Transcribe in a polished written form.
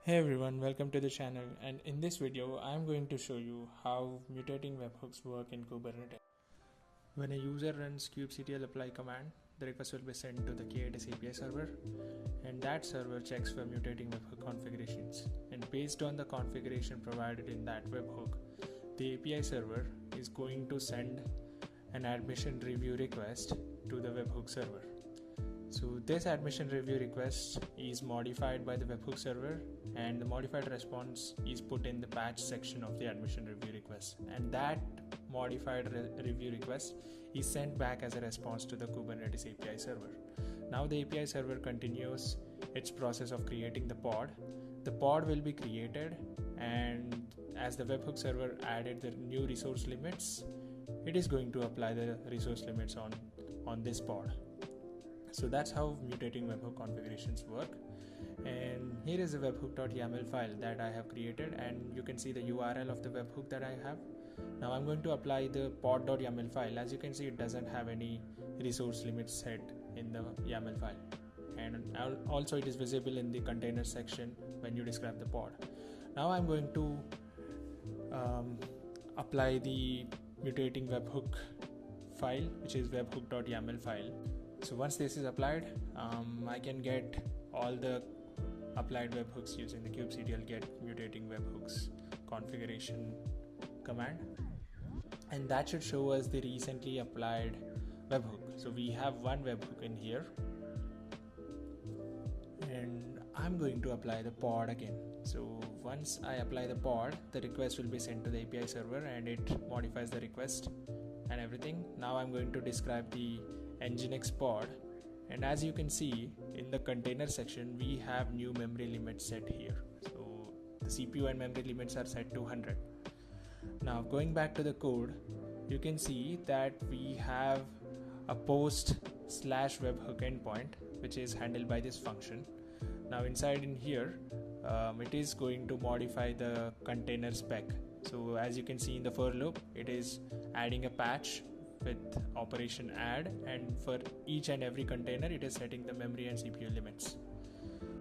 Hey everyone, welcome to the channel, and in this video I am going to show you how mutating webhooks work in Kubernetes. When a user runs kubectl apply command, the request will be sent to the Kubernetes API server, and that server checks for mutating webhook configurations. And based on the configuration provided in that webhook, the API server is going to send an admission review request to the webhook server. So this admission review request is modified by the webhook server, and the modified response is put in the patch section of the admission review request, and that modified review request is sent back as a response to the Kubernetes API server. Now the API server continues its process of creating the pod. The pod will be created, and as the webhook server added the new resource limits, it is going to apply the resource limits on this pod. So that's how mutating webhook configurations work. And here is a webhook.yaml file that I have created, and you can see the URL of the webhook that I have. Now I'm going to apply the pod.yaml file. As you can see, it doesn't have any resource limits set in the YAML file, and also it is visible in the container section when you describe the pod. Now I'm going to apply the mutating webhook file, which is webhook.yaml file. So once this is applied, I can get all the applied webhooks using the kubectl get mutating webhooks configuration command, and that should show us the recently applied webhook. So we have one webhook in here, and I'm going to apply the pod again. So once I apply the pod, the request will be sent to the API server, and it modifies the request and everything. Now I'm going to describe the Nginx pod, and as you can see in the container section, we have new memory limits set here. So the CPU and memory limits are set to 100. Now going back to the code, you can see that we have a post/webhook endpoint, which is handled by this function. Now inside in here, it is going to modify the container spec. So as you can see in the for loop, it is adding a patch with operation add, and for each and every container it is setting the memory and CPU limits.